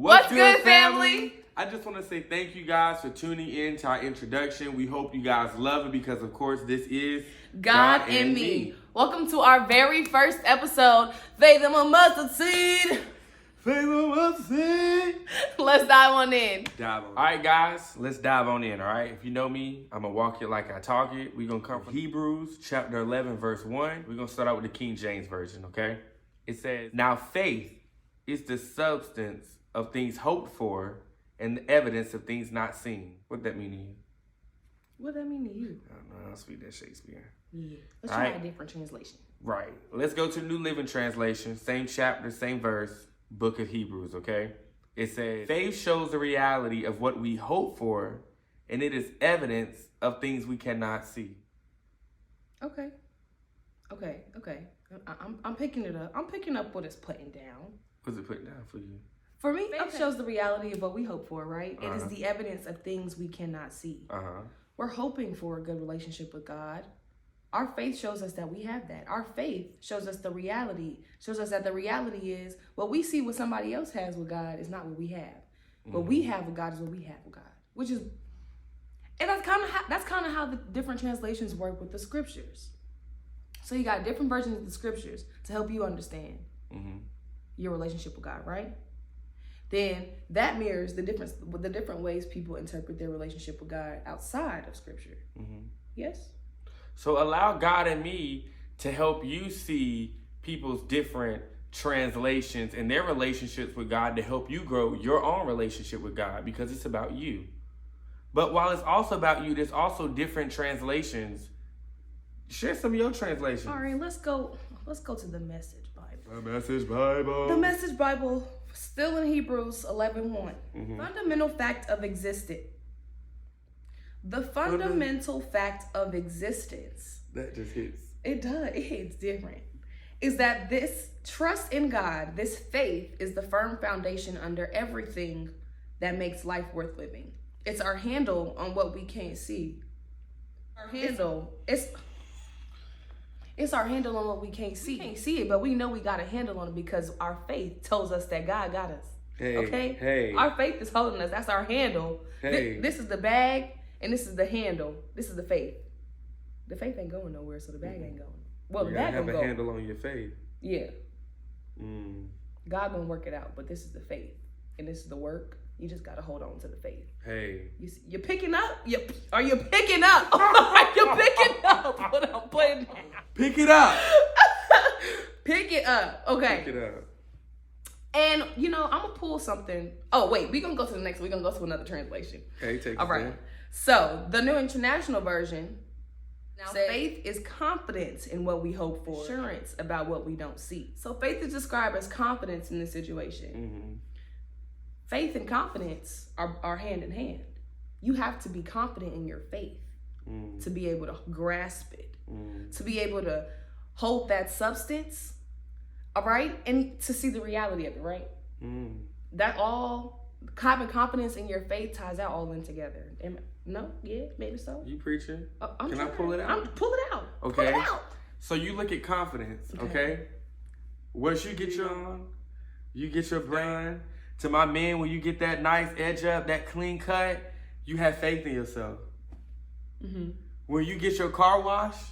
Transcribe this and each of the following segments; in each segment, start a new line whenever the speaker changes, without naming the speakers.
What's good, family?
I just want to say thank you guys for tuning in to our introduction. We hope you guys love it because, of course, this is
God and Me. Welcome to our very first episode, Faith and a Mustard Seed.
Faith and Mustard Seed.
Let's dive on in.
All right, guys, let's dive on in, all right? If you know me, I'm going to walk it like I talk it. We're going to come from Hebrews chapter 11, verse 1. We're going to start out with the King James Version, okay? It says, "Now faith is the substance of things hoped for and the evidence of things not seen." What that mean to you?
What that mean to you?
I don't know. I don't speak that Shakespeare.
Yeah. Let's
All
try
right.
a different translation.
Right. Let's go to the New Living Translation. Same chapter, same verse, book of Hebrews, okay? It says, "Faith shows the reality of what we hope for, and it is evidence of things we cannot see."
Okay. I'm picking it up. I'm picking up what it's putting down.
What's it put down for you?
For me, it shows the reality of what we hope for, right? It is the evidence of things we cannot see.
Uh-huh.
We're hoping for a good relationship with God. Our faith shows us that we have that. Our faith shows us the reality, shows us that the reality is what we see what somebody else has with God is not what we have. What we have with God is what we have with God, which is, and that's kind of how the different translations work with the scriptures. So you got different versions of the scriptures to help you understand your relationship with God, right? Then that mirrors the different ways people interpret their relationship with God outside of scripture. Yes?
So allow God and me to help you see people's different translations and their relationships with God to help you grow your own relationship with God, because it's about you. But while it's also about you, there's also different translations. Share some of your translations.
All right, let's go to the Message Bible.
The Message Bible.
The Message Bible, still in Hebrews 11:1. Fundamental fact of existence. The fundamental fact of existence.
That just hits.
It does. It hits different. Is that this trust in God, this faith, is the firm foundation under everything that makes life worth living. It's our handle on what we can't see. Our handle. It's our handle on what we can't see. We can't see it, but we know we got a handle on it because our faith tells us that God got us.
Hey.
Our faith is holding us. That's our handle.
Hey.
This is the bag, and this is the handle. This is the faith. The faith ain't going nowhere, so the bag ain't going. Well, the
You
bag
gotta have
gonna
a
go.
handle on your faith.
Yeah. God gonna work it out, but this is the faith, and this is the work. You just gotta hold on to the faith.
Hey.
You're picking up. Are you picking up? Are you picking up what I'm putting down?
Pick it up.
Pick it up. Okay.
Pick it up.
And I'm gonna pull something. Oh wait, we're gonna go to the next. We're gonna go to another translation.
Okay, take
All
it
right.
down.
So the New International Version. Now, faith is confidence in what we hope for, assurance about what we don't see. So faith is described as confidence in the situation. Faith and confidence are hand in hand. You have to be confident in your faith to be able to grasp it, to be able to hold that substance, all right, and to see the reality of it, right? That all, having confidence in your faith ties that all in together. No? Yeah, maybe so.
You preaching?
Can
I pull it out?
Pull it out.
Okay.
Pull it out.
So you look at confidence, okay? Once you get your on, you get your brand. To my men, when you get that nice edge up, that clean cut, you have faith in yourself. When you get your car washed,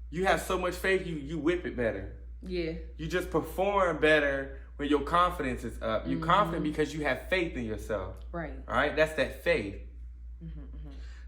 you have so much faith, you whip it better.
Yeah.
You just perform better when your confidence is up. You're confident because you have faith in yourself.
Right.
All right? That's that faith.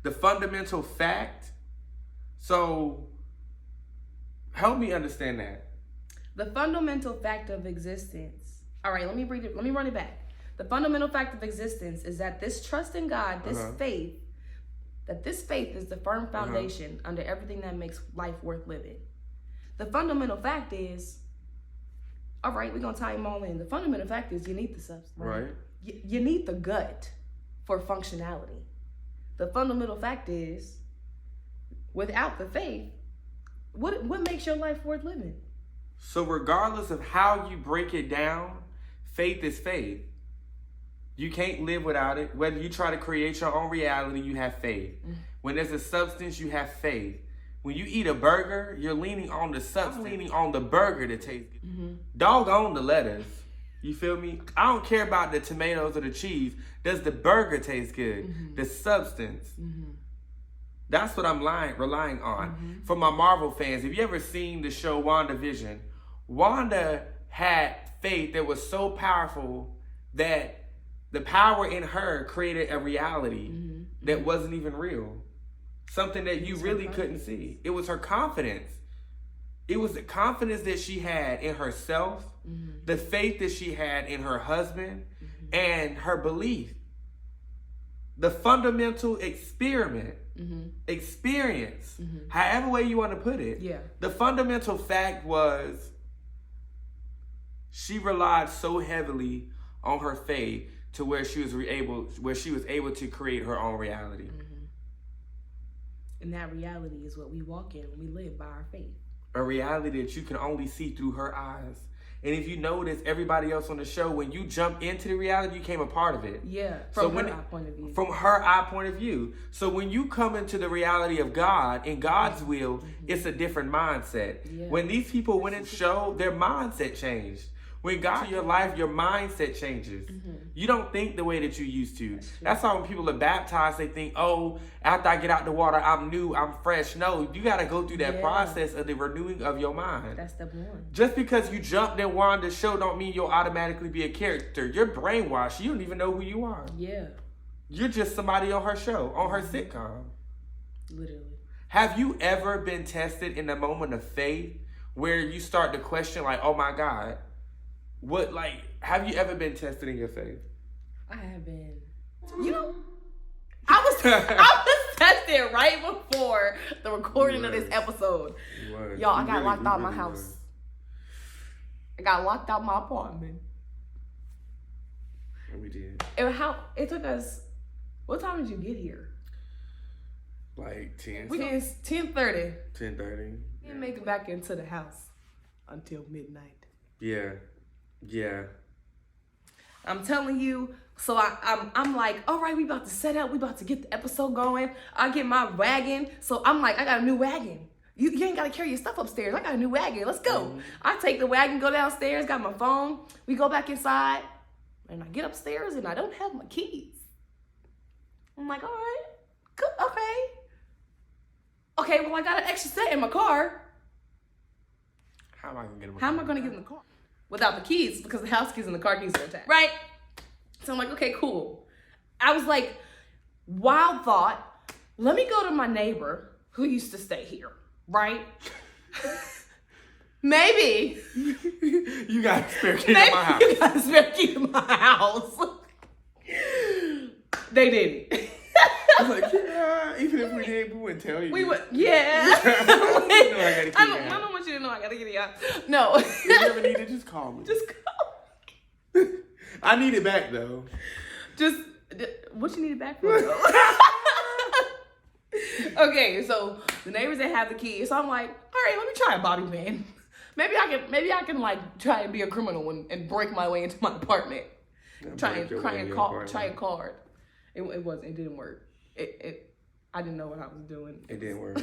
The fundamental fact. So help me understand that.
The fundamental fact of existence. All right, let me read it. Let me run it back. The fundamental fact of existence is that this trust in God, this faith, that this faith is the firm foundation under everything that makes life worth living. The fundamental fact is, all right, we're going to tie them all in. The fundamental fact is you need the substance.
Right.
You need the gut for functionality. The fundamental fact is, without the faith, what makes your life worth living?
So regardless of how you break it down, faith is faith. You can't live without it. Whether you try to create your own reality, you have faith. When there's a substance, you have faith. When you eat a burger, you're leaning on the substance, leaning on the burger to taste good. Doggone the lettuce. You feel me? I don't care about the tomatoes or the cheese. Does the burger taste good? The substance. That's what I'm relying on. For my Marvel fans, have you ever seen the show WandaVision? Wanda had faith that was so powerful that the power in her created a reality that wasn't even real. Something that you really couldn't see. It was her confidence. It was the confidence that she had in herself, the faith that she had in her husband, and her belief. The fundamental experience, however way you want to put it.
Yeah.
The fundamental fact was she relied so heavily on her faith to where she was able to create her own reality.
And that reality is what we walk in when we live by our faith.
A reality that you can only see through her eyes. And if you notice, everybody else on the show, when you jump into the reality, you became a part of it.
Yeah, from her eye point of view.
From her eye point of view. So when you come into the reality of God, in God's will, it's a different mindset.
Yeah.
When these people went in the show, their mindset changed. When God in your life, your mindset changes. You don't think the way that you used to. That's why when people are baptized, they think, oh, after I get out the water, I'm new, I'm fresh. No, you got to go through that process of the renewing of your mind.
That's step one.
Just because you jumped in Wanda's show don't mean you'll automatically be a character. You're brainwashed. You don't even know who you are.
Yeah.
You're just somebody on her show, on her sitcom.
Literally.
Have you ever been tested in a moment of faith where you start to question, like, oh my God, have you ever been tested in your faith?
I have been. You know, I was tested right before the recording of this episode. Y'all, I got locked out of my house. I got locked out of my apartment.
We did.
It took us. What time did you get here?
Like 10.
10:30.
10:30.
We didn't make it back into the house until midnight.
Yeah.
I'm telling you. So I'm like, all right, we about to set up. We about to get the episode going. I get my wagon. So I'm like, I got a new wagon. You ain't got to carry your stuff upstairs. I got a new wagon. Let's go. I take the wagon, go downstairs, got my phone. We go back inside. And I get upstairs and I don't have my keys. I'm like, all right, good, okay. Okay, well, I got an extra set in my car.
How am I going to get in my
car? How am I going to get in the car? Without the keys, because the house keys and the car keys are attached. Right? So I'm like, okay, cool. I was like, wild thought, let me go to my neighbor who used to stay here, right? Maybe.
You got a spare key in my house.
You got a spare key in my house. They didn't.
I was like, yeah, even if we did, we wouldn't tell you.
We would, yeah. I don't want you to know I gotta get it out. No.
If you ever need it, just call me.
Just call me.
I need it back though.
What you need it back for though? Okay, so the neighbors that have the keys, so I'm like, all right, let me try a bobby pin. Maybe I can like try and be a criminal and break my way into my apartment. Try a card. It didn't work. I didn't know what I was doing.
It didn't work.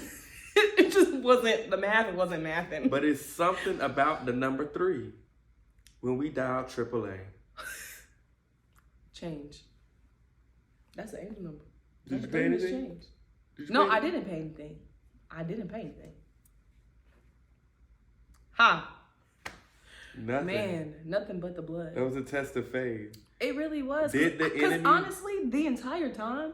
It just wasn't, the math wasn't mathing.
But it's something about the number 3. When we dial AAA.
Change. That's the angel number.
Did you pay anything?
No, I didn't pay anything. Huh.
Nothing.
Man, nothing but the blood.
That was a test of faith.
It really was.
Because
honestly, the entire time,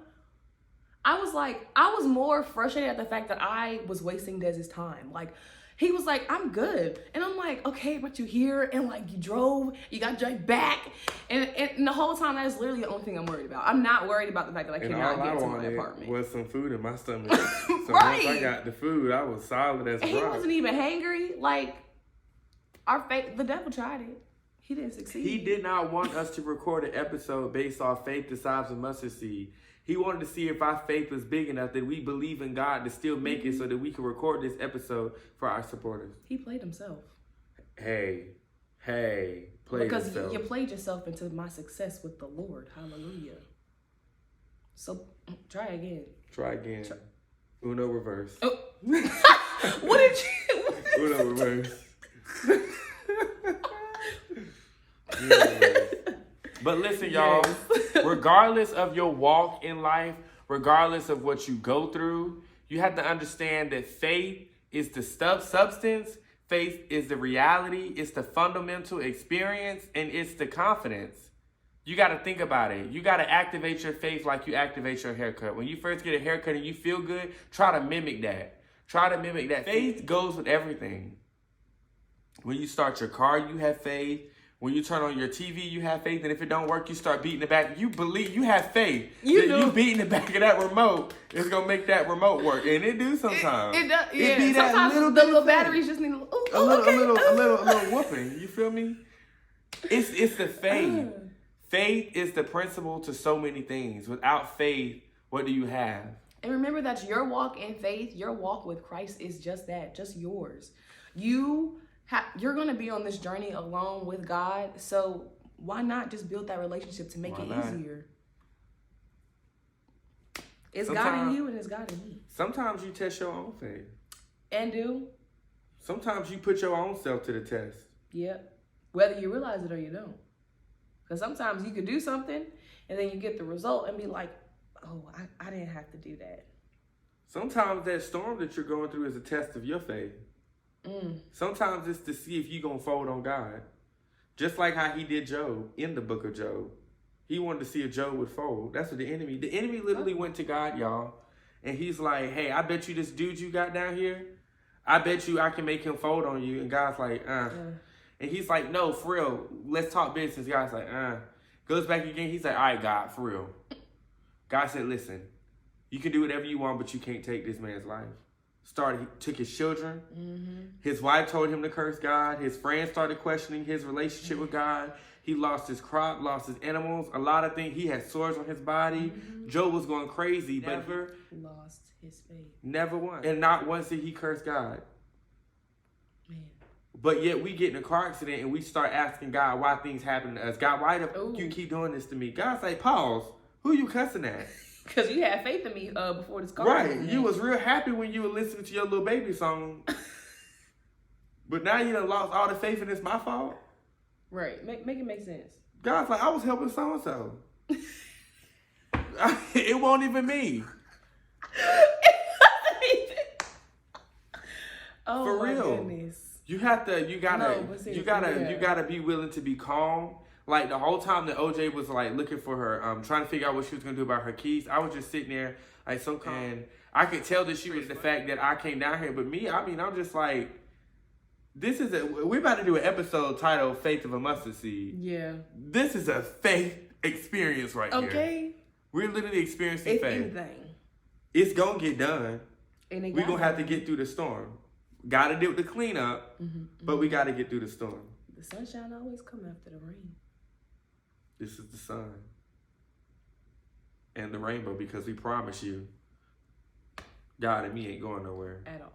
I was more frustrated at the fact that I was wasting Dez's time. Like, he was like, I'm good. And I'm like, okay, but you here and like you drove, you got dragged back. And the whole time, that is literally the only thing I'm worried about. I'm not worried about the fact that I cannot get to my apartment.
Was some food in my stomach. So
right.
Once I got the food, I was solid as a rock.
He wasn't even hangry. Like, our faith, the devil tried it. He didn't succeed.
He did not want us to record an episode based off faith the size of mustard seed. He wanted to see if our faith was big enough that we believe in God to still make it so that we can record this episode for our supporters.
He played himself.
Hey, played
because
himself.
You played yourself into my success with the Lord. Hallelujah. So, try again.
Uno reverse.
Oh. What did you...
Uno reverse. Yes. But listen, y'all,
Yes.
regardless of your walk in life, regardless of what you go through, you have to understand that faith is the substance, faith is the reality, it's the fundamental experience, and it's the confidence. You got to think about it. You got to activate your faith like you activate your haircut. When you first get a haircut and you feel good, try to mimic that. Try to mimic that. Faith goes with everything. When you start your car, you have faith. When you turn on your TV, you have faith. And if it don't work, you start beating the back. You believe, you have faith. You beating the back of that remote is going to make that remote work. And it do sometimes.
It does, yeah.
It be that
Sometimes
little
the
bit
little
of faith.
batteries just need
a little whooping. You feel me? It's the faith. Faith is the principle to so many things. Without faith, what do you have?
And remember that your walk in faith, your walk with Christ is just that, just yours. You're going to be on this journey alone with God. So why not just build that relationship to make it easier? It's God in you and it's God in me.
Sometimes you test your own faith.
And do.
Sometimes you put your own self to the test.
Yep. Whether you realize it or you don't. Because sometimes you could do something and then you get the result and be like, oh, I didn't have to do that.
Sometimes that storm that you're going through is a test of your faith. Sometimes it's to see if you're going to fold on God. Just like how he did Job in the book of Job. He wanted to see if Job would fold. That's what the enemy literally went to God, y'all. And he's like, hey, I bet you this dude you got down here, I bet you I can make him fold on you. And God's like, And he's like, no, for real, let's talk business. God's like, Goes back again. He's like, all right, God, for real. God said, listen, you can do whatever you want, but you can't take this man's life. He took his children. His wife told him to curse God. His friends started questioning his relationship with God. He lost his crop, lost his animals, a lot of things. He had sores on his body. Job was going crazy, but never
lost his faith.
Never once. And not once did he curse God.
Man.
But yet we get in a car accident and we start asking God why things happen to us. God, why do you keep doing this to me? God's like, pause. Who you cussing at?
Because you had faith in me before this car.
Right. You was real happy when you were listening to your little baby song. But now you done lost all the faith and it's my fault.
Right. Make it make sense.
God's like, I was helping so-and-so. It won't even me.
Oh,
for real.
Goodness.
You gotta be willing to be calm. Like the whole time that OJ was like looking for her, trying to figure out what she was gonna do about her keys, I was just sitting there like so calm. And I could tell that she was the fact that I came down here. But me, I mean, I'm just like, we're about to do an episode titled Faith of a Mustard Seed.
Yeah.
This is a faith experience right here.
Okay.
We're literally experiencing faith.
Anything.
It's gonna get done.
And
we're gonna have to get through the storm. Gotta do the cleanup, but we gotta get through the storm.
The sunshine always come after the rain.
This is the sun and the rainbow, because we promise you, God and me ain't going nowhere
At all.